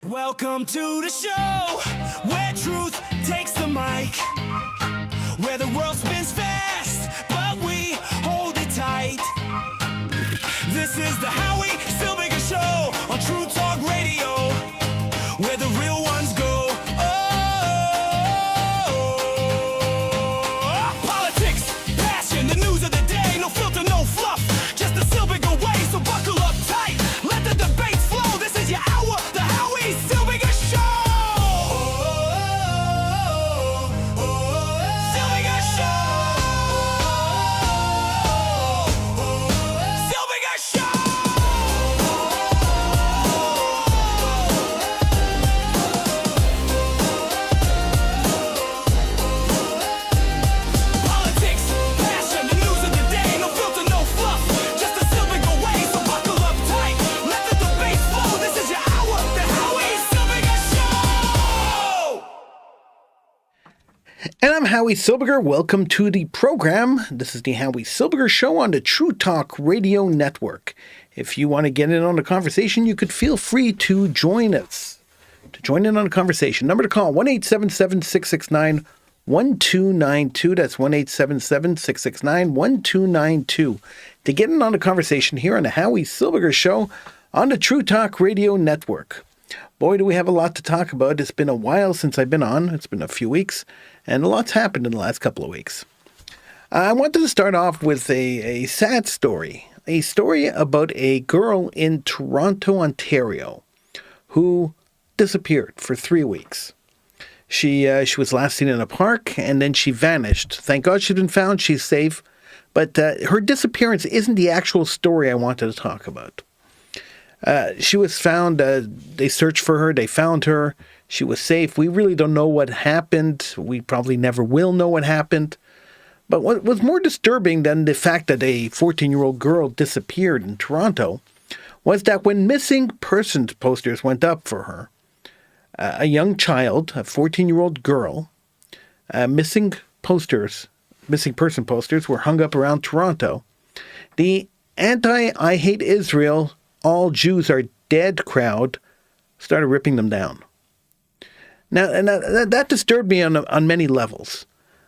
Welcome to the show where truth takes the mic, where the world spins fast, but we hold it tight. This is the Howie Silbiger Show on True Talk Radio, where the real ones go. Oh, politics, passion, the news of the day, no filter, no fluff, just the Silbiger way. So buckle up tight, let the debates flow. This is your hour, the Howie Silbiger Show. Silbiger Show. Silbiger Show. Politics, passion, the news of the day, no filter, no fluff, just the Silbiger way. So buckle up tight, let the debates flow. This is your hour, the Howie Silbiger Show. And I'm Howie Silbiger. Welcome to the program. This is the Howie Silbiger Show on the True Talk Radio Network. If you want to get in on the conversation, you could feel free to join us. To join in on the conversation, number to call, 1-877-669-1292. That's 1-877-669-1292. To get in on the conversation here on the Howie Silbiger Show on the True Talk Radio Network. Boy, do we have a lot to talk about. It's been a while since I've been on. It's been a few weeks, and a lot's happened in the last couple of weeks. I wanted to start off with a sad story. A story about a girl in Toronto, Ontario, who disappeared for 3 weeks. She was last seen in a park, and then she vanished. Thank God she's been found. She's safe. But her disappearance isn't the actual story I wanted to talk about. She was found. They searched for her. They found her. She was safe. We really don't know what happened. We probably never will know what happened. But what was more disturbing than the fact that a 14-year-old girl disappeared in Toronto was that when missing persons posters went up for her, a young child, a 14-year-old girl, missing person posters were hung up around Toronto. The anti-I hate Israel, all Jews are dead crowd started ripping them down. Now, and that disturbed me on many levels.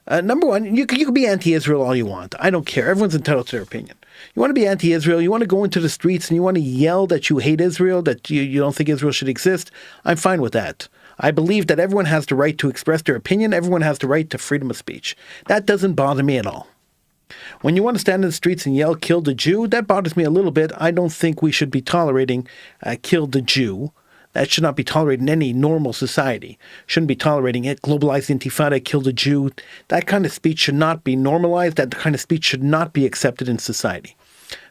Number one, you can be anti-Israel all you want. I don't care. Everyone's entitled to their opinion. You want to be anti-Israel, you want to go into the streets and you want to yell that you hate Israel, that you don't think Israel should exist. I'm fine with that. I believe that everyone has the right to express their opinion. Everyone has the right to freedom of speech. That doesn't bother me at all. When you want to stand in the streets and yell, kill the Jew, that bothers me a little bit. I don't think we should be tolerating kill the Jew. That should not be tolerated in any normal society. Shouldn't be tolerating it. Globalized intifada, kill the Jew. That kind of speech should not be normalized. That kind of speech should not be accepted in society.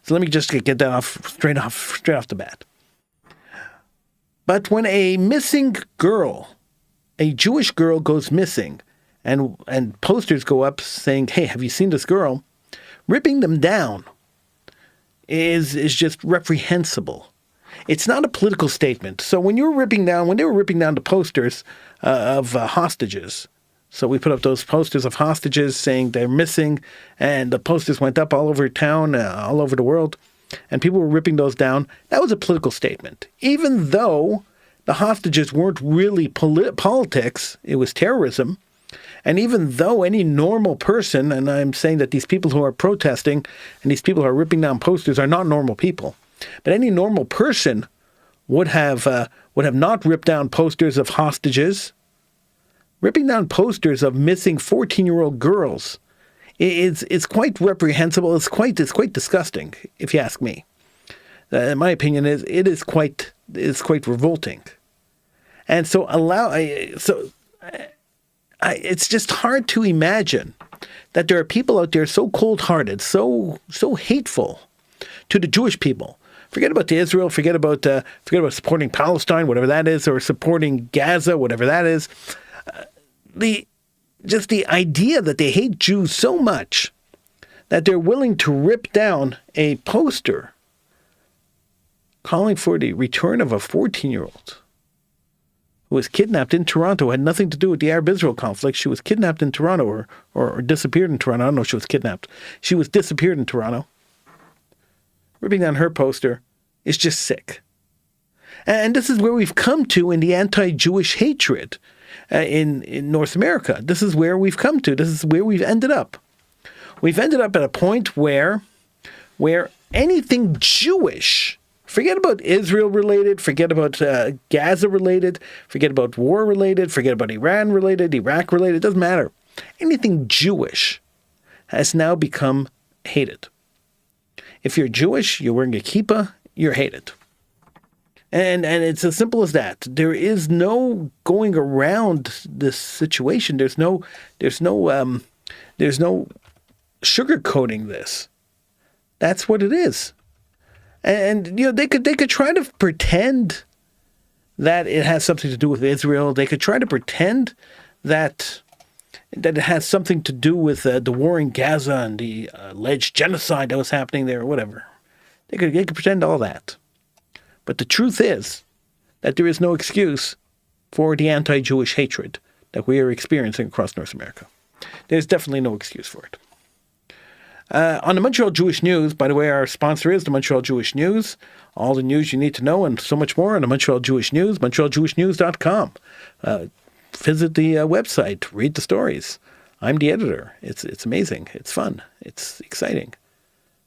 So let me just get that straight off the bat. But when a missing girl, a Jewish girl goes missing, and posters go up saying, "Hey, have you seen this girl?" Ripping them down is just reprehensible. It's not a political statement. So when they were ripping down the posters of hostages, so we put up those posters of hostages saying they're missing, and the posters went up all over town, all over the world, and people were ripping those down. That was a political statement. Even though the hostages weren't really politics, it was terrorism. And even though any normal person, and I'm saying that these people who are protesting and these people who are ripping down posters are not normal people, but any normal person would have not ripped down posters of hostages. Ripping down posters of missing 14-year-old girls is quite reprehensible. It's quite disgusting, if you ask me. In my opinion, it's quite revolting. And so it's just hard to imagine that there are people out there so cold-hearted, so hateful to the Jewish people. Forget about the Israel. Forget about supporting Palestine, whatever that is, or supporting Gaza, whatever that is. The idea that they hate Jews so much that they're willing to rip down a poster calling for the return of a 14-year-old who was kidnapped in Toronto, had nothing to do with the Arab-Israel conflict. She was kidnapped in Toronto or disappeared in Toronto. I don't know if she was kidnapped. She was disappeared in Toronto. Ripping down her poster is just sick. And this is where we've come to in the anti-Jewish hatred in North America. This is where we've come to. This is where we've ended up. We've ended up at a point where anything Jewish, forget about Israel related, forget about Gaza related, forget about war related, forget about Iran related, Iraq related, it doesn't matter. Anything Jewish has now become hated. If you're Jewish, you're wearing a kippah, you're hated. And it's as simple as that. There is no going around this situation. There's no sugarcoating this. That's what it is. And they could try to pretend that it has something to do with Israel. They could try to pretend that it has something to do with the war in Gaza and the alleged genocide that was happening there, or whatever. They could pretend all that. But the truth is that there is no excuse for the anti-Jewish hatred that we are experiencing across North America. There's definitely no excuse for it. On the Montreal Jewish News, by the way, our sponsor is the Montreal Jewish News. All the news you need to know and so much more on the Montreal Jewish News, montrealjewishnews.com. Visit the website, read the stories. I'm the editor. It's amazing. It's fun. It's exciting.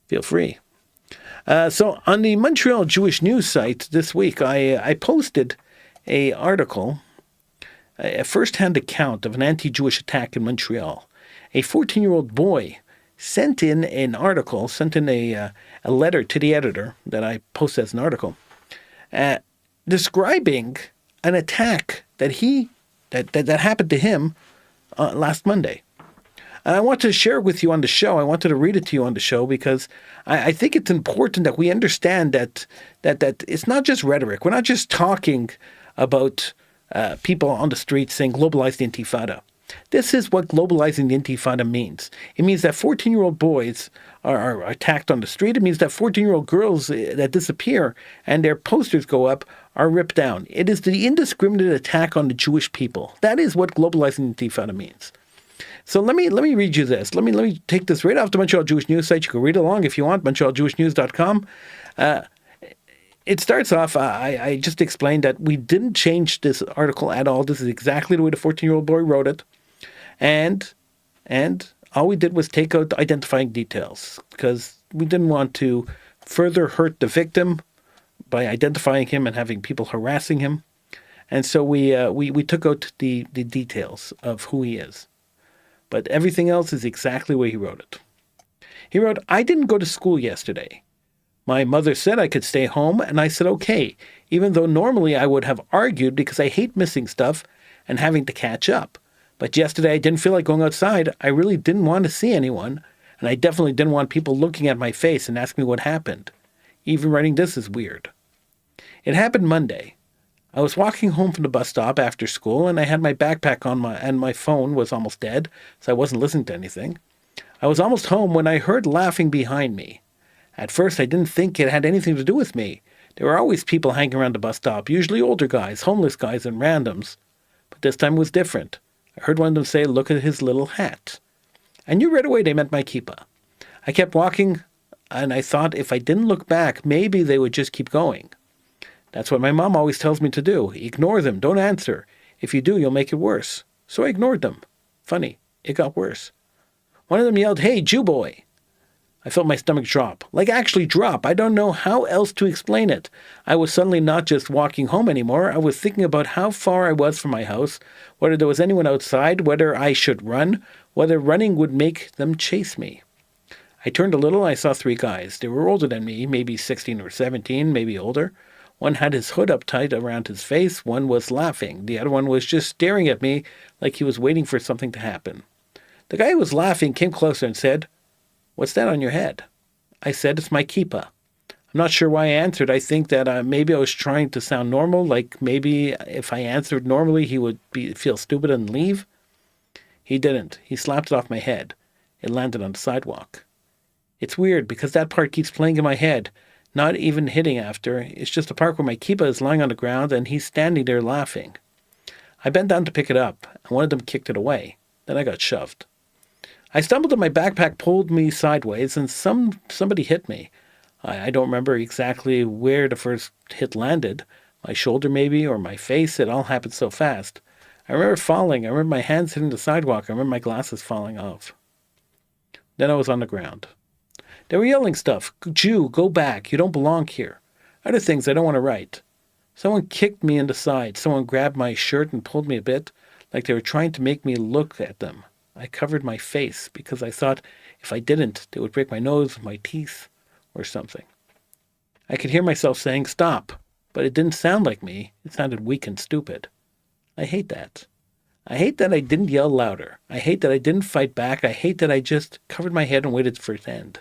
Feel free. So on the Montreal Jewish News site this week, I posted an article, a first-hand account of an anti-Jewish attack in Montreal. A 14-year-old boy sent in a letter to the editor that I posted as an article, describing an attack that happened to him last Monday. And I want to share it with you on the show. I wanted to read it to you on the show because I think it's important that we understand that it's not just rhetoric. We're not just talking about people on the street saying globalize the Intifada. This is what globalizing the Intifada means. It means that 14-year-old boys are attacked on the street. It means that 14-year-old girls that disappear and their posters go up are ripped down. It is the indiscriminate attack on the Jewish people. That is what globalizing the Intifada means. So let me read you this. Let me take this right off the Montreal Jewish News site. You can read along if you want, montrealjewishnews.com. It starts off, I just explained that we didn't change this article at all. This is exactly the way the 14-year-old boy wrote it. And all we did was take out the identifying details because we didn't want to further hurt the victim by identifying him and having people harassing him. And so we took out the details of who he is. But everything else is exactly the way he wrote it. He wrote, I didn't go to school yesterday. My mother said I could stay home, and I said okay, even though normally I would have argued because I hate missing stuff and having to catch up. But yesterday I didn't feel like going outside. I really didn't want to see anyone, and I definitely didn't want people looking at my face and asking me what happened. Even writing this is weird. It happened Monday. I was walking home from the bus stop after school, and I had my backpack on and my phone was almost dead, so I wasn't listening to anything. I was almost home when I heard laughing behind me. At first, I didn't think it had anything to do with me. There were always people hanging around the bus stop, usually older guys, homeless guys, and randoms. But this time was different. I heard one of them say, look at his little hat. I knew right away they meant my kippah. I kept walking, and I thought if I didn't look back, maybe they would just keep going. That's what my mom always tells me to do. Ignore them. Don't answer. If you do, you'll make it worse. So I ignored them. Funny, it got worse. One of them yelled, hey, Jew boy. I felt my stomach drop. Like actually drop. I don't know how else to explain it. I was suddenly not just walking home anymore. I was thinking about how far I was from my house, whether there was anyone outside, whether I should run, whether running would make them chase me. I turned a little. I saw three guys. They were older than me, maybe 16 or 17, maybe older. One had his hood up tight around his face. One was laughing. The other one was just staring at me like he was waiting for something to happen. The guy who was laughing came closer and said, what's that on your head? I said, it's my kippah. I'm not sure why I answered. I think that maybe I was trying to sound normal, like maybe if I answered normally, he would feel stupid and leave. He didn't. He slapped it off my head. It landed on the sidewalk. It's weird because that part keeps playing in my head. Not even hitting after. It's just a part where my kippah is lying on the ground and he's standing there laughing. I bent down to pick it up, and one of them kicked it away. Then I got shoved. I stumbled and my backpack pulled me sideways, and somebody hit me. I don't remember exactly where the first hit landed, My shoulder maybe, or my face. It all happened so fast. I remember falling. I remember my hands hitting the sidewalk. I remember my glasses falling off. Then I was on the ground. They were yelling stuff. Jew, go back. You don't belong here. Other things I don't want to write. Someone kicked me in the side. Someone grabbed my shirt and pulled me a bit, like they were trying to make me look at them. I covered my face because I thought if I didn't, they would break my nose, my teeth, or something. I could hear myself saying, stop, but it didn't sound like me. It sounded weak and stupid. I hate that. I hate that I didn't yell louder. I hate that I didn't fight back. I hate that I just covered my head and waited for it to end.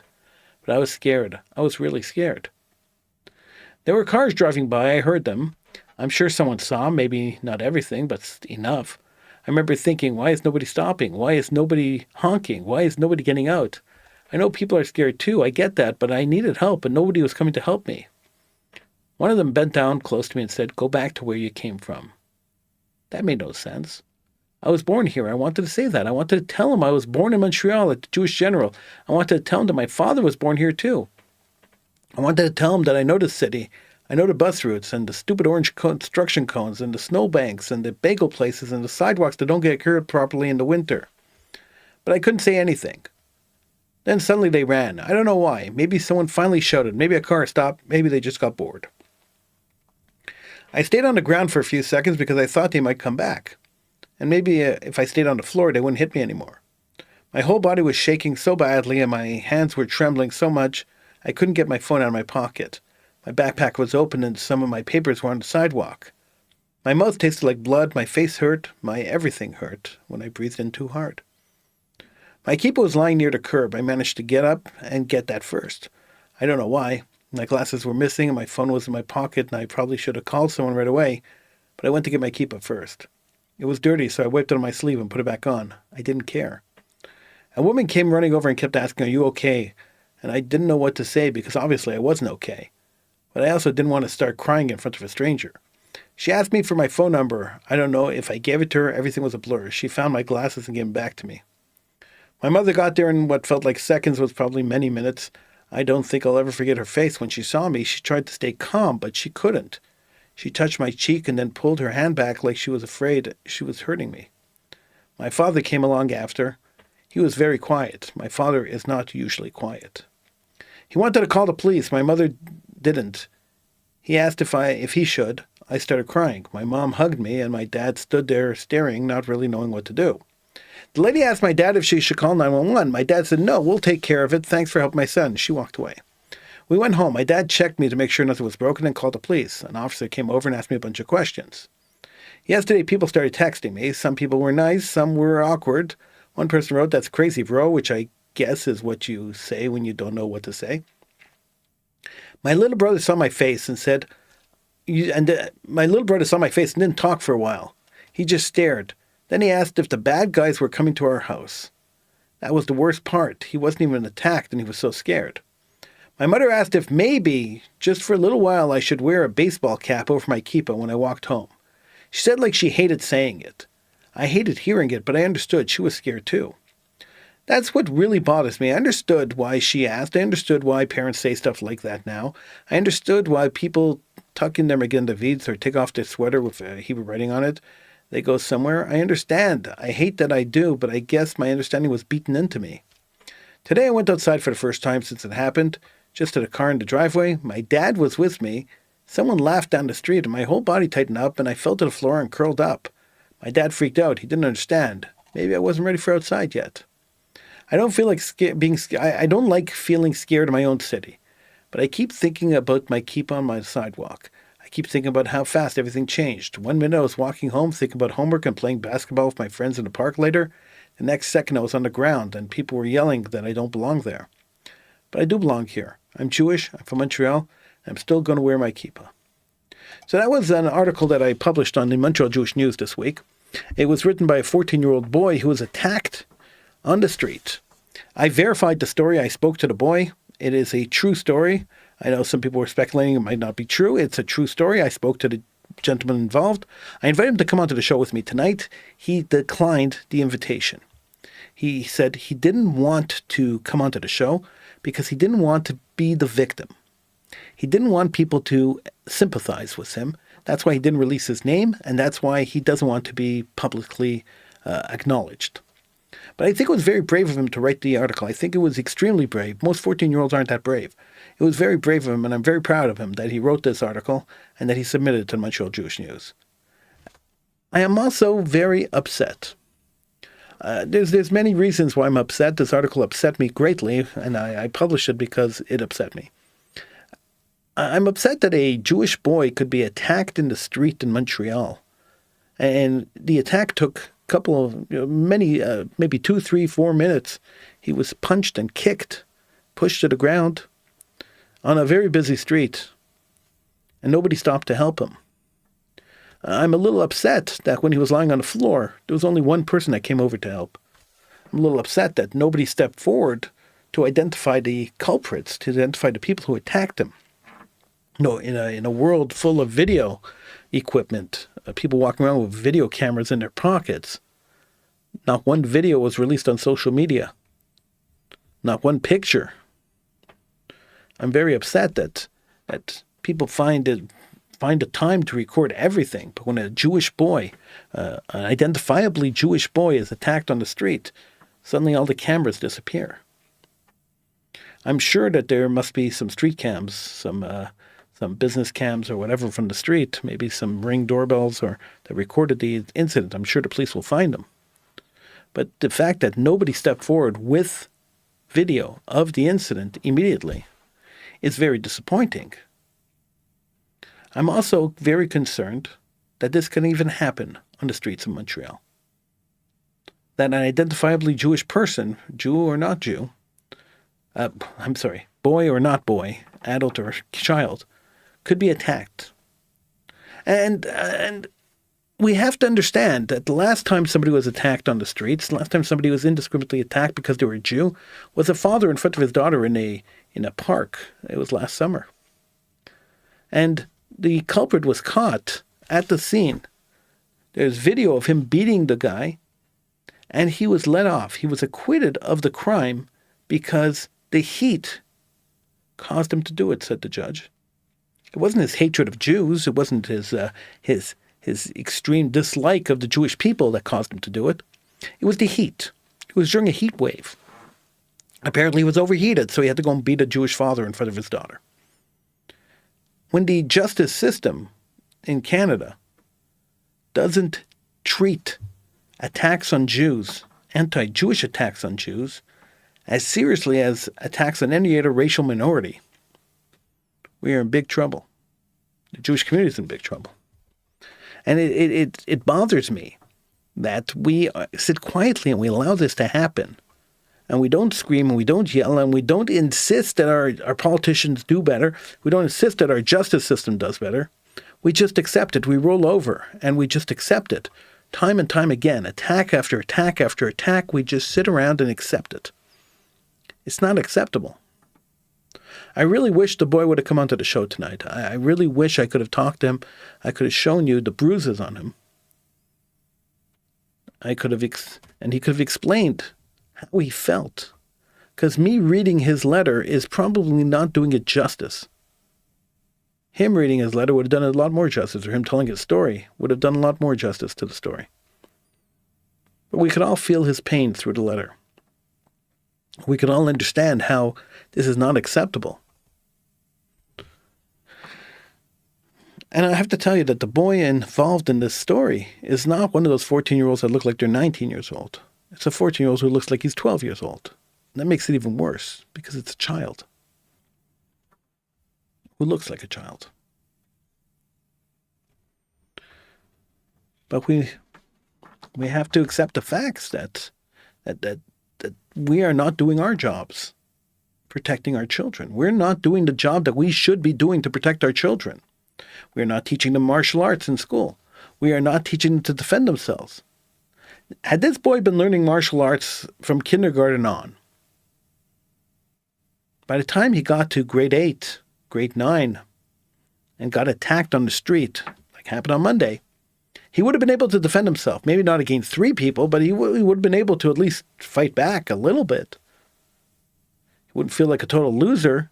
But I was scared. I was really scared. There were cars driving by. I heard them. I'm sure someone saw, maybe not everything, but enough. I remember thinking, why is nobody stopping? Why is nobody honking? Why is nobody getting out? I know people are scared too. I get that, but I needed help and nobody was coming to help me. One of them bent down close to me and said, go back to where you came from. That made no sense. I was born here. I wanted to say that. I wanted to tell him I was born in Montreal at the Jewish General. I wanted to tell him that my father was born here too. I wanted to tell him that I know the city. I know the bus routes and the stupid orange construction cones and the snowbanks and the bagel places and the sidewalks that don't get cured properly in the winter. But I couldn't say anything. Then suddenly they ran. I don't know why. Maybe someone finally shouted. Maybe a car stopped. Maybe they just got bored. I stayed on the ground for a few seconds because I thought they might come back. And maybe if I stayed on the floor, they wouldn't hit me anymore. My whole body was shaking so badly and my hands were trembling so much I couldn't get my phone out of my pocket. My backpack was open and some of my papers were on the sidewalk. My mouth tasted like blood, my face hurt, my everything hurt when I breathed in too hard. My keeper was lying near the curb. I managed to get up and get that first. I don't know why. My glasses were missing and my phone was in my pocket and I probably should have called someone right away, but I went to get my keeper first. It was dirty, so I wiped it on my sleeve and put it back on. I didn't care. A woman came running over and kept asking, are you okay? And I didn't know what to say because obviously I wasn't okay. But I also didn't want to start crying in front of a stranger. She asked me for my phone number. I don't know. If I gave it to her, everything was a blur. She found my glasses and gave them back to me. My mother got there in what felt like seconds, was probably many minutes. I don't think I'll ever forget her face. When she saw me, she tried to stay calm, but she couldn't. She touched my cheek and then pulled her hand back like she was afraid she was hurting me. My father came along after. He was very quiet. My father is not usually quiet. He wanted to call the police. My mother didn't. He asked if he should. I started crying. My mom hugged me and my dad stood there staring, not really knowing what to do. The lady asked my dad if she should call 911. My dad said, no, we'll take care of it. Thanks for helping my son. She walked away. We went home. My dad checked me to make sure nothing was broken and called the police. An officer came over and asked me a bunch of questions. Yesterday, people started texting me. Some people were nice. Some were awkward. One person wrote, that's crazy, bro, which I guess is what you say when you don't know what to say. My little brother saw my face and said, my little brother saw my face and didn't talk for a while. He just stared. Then he asked if the bad guys were coming to our house. That was the worst part. He wasn't even attacked and he was so scared. My mother asked if maybe, just for a little while, I should wear a baseball cap over my kippah when I walked home. She said like she hated saying it. I hated hearing it, but I understood she was scared too. That's what really bothers me. I understood why she asked. I understood why parents say stuff like that now. I understood why people tuck in their Magen Davids or take off their sweater with Hebrew writing on it. They go somewhere. I understand. I hate that I do, but I guess my understanding was beaten into me. Today I went outside for the first time since it happened, just to the car in the driveway. My dad was with me. Someone laughed down the street and my whole body tightened up and I fell to the floor and curled up. My dad freaked out. He didn't understand. Maybe I wasn't ready for outside yet. I don't feel like I don't like feeling scared in my own city, but I keep thinking about my keep on my sidewalk. I keep thinking about how fast everything changed. 1 minute I was walking home thinking about homework and playing basketball with my friends in the park later. The next second I was on the ground and people were yelling that I don't belong there. But I do belong here. I'm Jewish, I'm from Montreal, and I'm still going to wear my kippah. So that was an article that I published on the Montreal Jewish News this week. It was written by a 14-year-old boy who was attacked on the street. I verified the story. I spoke to the boy. It is a true story. I know some people were speculating it might not be true. It's a true story. I spoke to the gentleman involved. I invited him to come onto the show with me tonight. He declined the invitation. He said he didn't want to come onto the show because he didn't want to be the victim. He didn't want people to sympathize with him, That's why he didn't release his name, and that's why he doesn't want to be publicly acknowledged. But I think it was very brave of him to write the article. I think it was extremely brave. Most 14-year-olds aren't that brave. It was very brave of him, and I'm very proud of him that he wrote this article and that he submitted it to the Montreal Jewish News. I am also very upset. There's many reasons why I'm upset. This article upset me greatly, and I published it because it upset me. I'm upset that a Jewish boy could be attacked in the street in Montreal. And the attack took a couple of, maybe 2, 3, 4 minutes. He was punched and kicked, pushed to the ground on a very busy street. And nobody stopped to help him. I'm a little upset that when he was lying on the floor, there was only one person that came over to help. I'm a little upset that nobody stepped forward to identify the culprits, to identify the people who attacked him. No, in a world full of video equipment, people walking around with video cameras in their pockets, not one video was released on social media. Not one picture. I'm very upset that people find the time to record everything, but when a Jewish boy, an identifiably Jewish boy, is attacked on the street, suddenly all the cameras disappear. I'm sure that there must be some street cams, some business cams or whatever from the street, maybe some Ring doorbells or that recorded the incident. I'm sure the police will find them. But the fact that nobody stepped forward with video of the incident immediately is very disappointing. I'm also very concerned that this can even happen on the streets of Montreal. That an identifiably Jewish person, Jew or not Jew, boy or not boy, adult or child, could be attacked. And we have to understand that the last time somebody was attacked on the streets, the last time somebody was indiscriminately attacked because they were a Jew, was a father in front of his daughter in a park. It was last summer. And the culprit was caught at the scene. There's video of him beating the guy, and he was let off. He was acquitted of the crime because the heat caused him to do it, said the judge. It wasn't his hatred of Jews. It wasn't his extreme dislike of the Jewish people that caused him to do it. It was the heat. It was during a heat wave. Apparently he was overheated, so he had to go and beat a Jewish father in front of his daughter. When the justice system in Canada doesn't treat attacks on Jews, anti-Jewish attacks on Jews, as seriously as attacks on any other racial minority, we are in big trouble. The Jewish community is in big trouble. And it bothers me that we sit quietly and we allow this to happen. And we don't scream and we don't yell and we don't insist that our politicians do better. We don't insist that our justice system does better. We just accept it. We roll over and we just accept it. Time and time again, attack after attack after attack, we just sit around and accept it. It's not acceptable. I really wish the boy would have come onto the show tonight. I really wish I could have talked to him. I could have shown you the bruises on him. I could have, and he could have explained how he felt. Because me reading his letter is probably not doing it justice. Him reading his letter would have done a lot more justice, or him telling his story would have done a lot more justice to the story. But we could all feel his pain through the letter. We could all understand how this is not acceptable. And I have to tell you that the boy involved in this story is not one of those 14-year-olds that look like they're 19 years old. It's a 14-year-old who looks like he's 12 years old. And that makes it even worse because it's a child who looks like a child. But we have to accept the facts that we are not doing our jobs protecting our children. We're not doing the job that we should be doing to protect our children. We are not teaching them martial arts in school. We are not teaching them to defend themselves. Had this boy been learning martial arts from kindergarten on, by the time he got to grade 8, grade 9, and got attacked on the street, like happened on Monday, he would have been able to defend himself. Maybe not against 3 people, but he would have been able to at least fight back a little bit. He wouldn't feel like a total loser.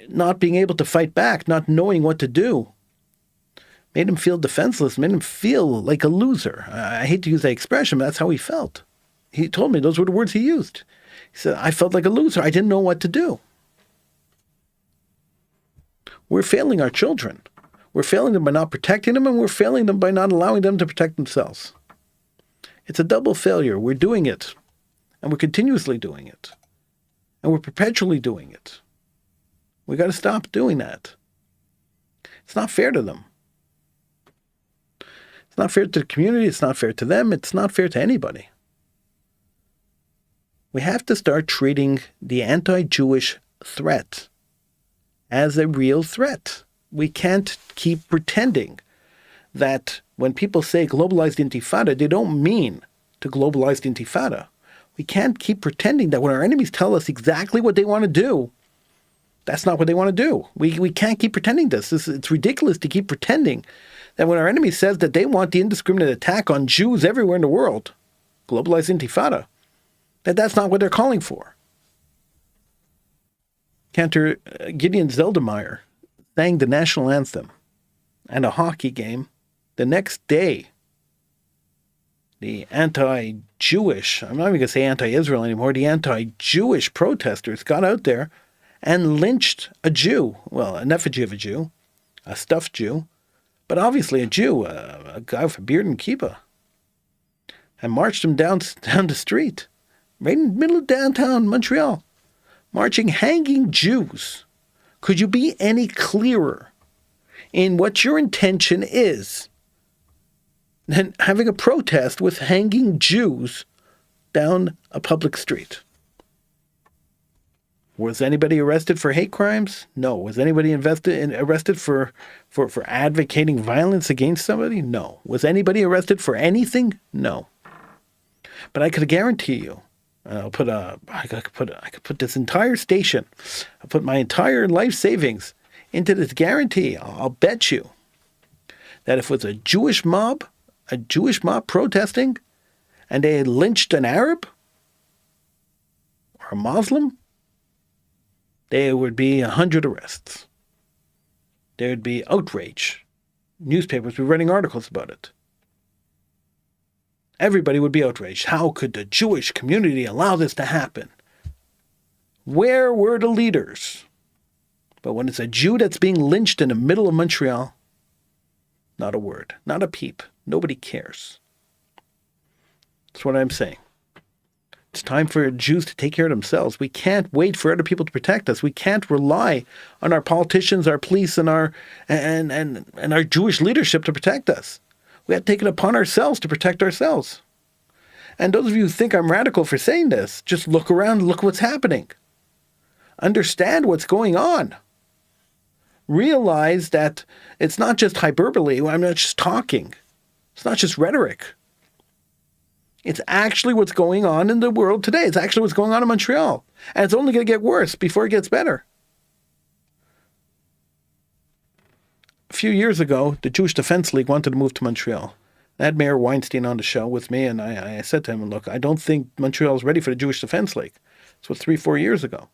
not being able to fight back, not knowing what to do, made him feel defenseless, made him feel like a loser. I hate to use that expression, but that's how he felt. He told me those were the words he used. He said, I felt like a loser. I didn't know what to do. We're failing our children. We're failing them by not protecting them, and we're failing them by not allowing them to protect themselves. It's a double failure. We're doing it, and we're continuously doing it, and we're perpetually doing it. We got to stop doing that. It's not fair to them. It's not fair to the community. It's not fair to them. It's not fair to anybody. We have to start treating the anti-Jewish threat as a real threat. We can't keep pretending that when people say globalized intifada, they don't mean to globalize the intifada. We can't keep pretending that when our enemies tell us exactly what they want to do, that's not what they want to do. We can't keep pretending this. It's ridiculous to keep pretending that when our enemy says that they want the indiscriminate attack on Jews everywhere in the world, globalized intifada, that's not what they're calling for. Cantor Gideon Zeldermeyer sang the national anthem and a hockey game. The next day, the anti-Jewish, I'm not even going to say anti-Israel anymore, the anti-Jewish protesters got out there and lynched a Jew, well, an effigy of a Jew, a stuffed Jew, but obviously a Jew, a guy with a beard and kippah, and marched him down the street, right in the middle of downtown Montreal, marching hanging Jews. Could you be any clearer in what your intention is than having a protest with hanging Jews down a public street? Was anybody arrested for hate crimes? No. Was anybody arrested for advocating violence against somebody? No. Was anybody arrested for anything? No. But I could guarantee you, I could put this entire station, I put my entire life savings into this guarantee. I'll bet you that if it was a Jewish mob protesting, and they had lynched an Arab or a Muslim, there would be 100 arrests. There would be outrage. Newspapers would be writing articles about it. Everybody would be outraged. How could the Jewish community allow this to happen? Where were the leaders? But when it's a Jew that's being lynched in the middle of Montreal, not a word, not a peep. Nobody cares. That's what I'm saying. It's time for Jews to take care of themselves. We can't wait for other people to protect us. We can't rely on our politicians, our police, and our Jewish leadership to protect us. We have to take it upon ourselves to protect ourselves. And those of you who think I'm radical for saying this, just look around and look what's happening. Understand what's going on. Realize that it's not just hyperbole. I'm not just talking. It's not just rhetoric. It's actually what's going on in the world today. It's actually what's going on in Montreal. And it's only going to get worse before it gets better. A few years ago, the Jewish Defense League wanted to move to Montreal. I had Mayor Weinstein on the show with me, and I said to him, look, I don't think Montreal is ready for the Jewish Defense League. This was 3-4 years ago.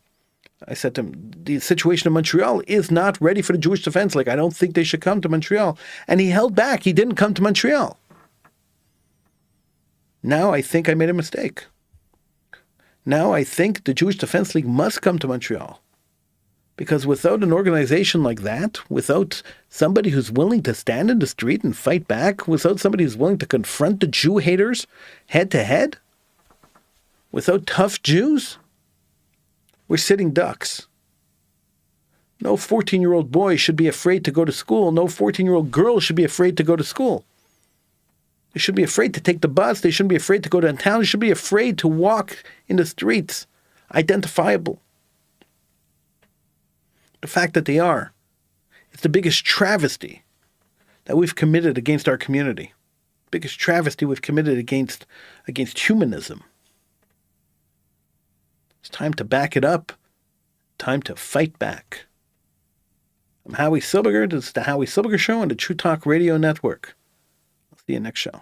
I said to him, the situation in Montreal is not ready for the Jewish Defense League. I don't think they should come to Montreal. And he held back. He didn't come to Montreal. Now I think I made a mistake. Now I think the Jewish Defense League must come to Montreal. Because without an organization like that, without somebody who's willing to stand in the street and fight back, without somebody who's willing to confront the Jew haters head to head, without tough Jews, we're sitting ducks. No 14-year-old boy should be afraid to go to school. No 14-year-old girl should be afraid to go to school. They shouldn't be afraid to take the bus. They shouldn't be afraid to go downtown. They should be afraid to walk in the streets, identifiable. The fact that they are, it's the biggest travesty that we've committed against our community. Biggest travesty we've committed against humanism. It's time to back it up. Time to fight back. I'm Howie Silbiger. This is the Howie Silbiger Show on the True Talk Radio Network. I'll see you next show.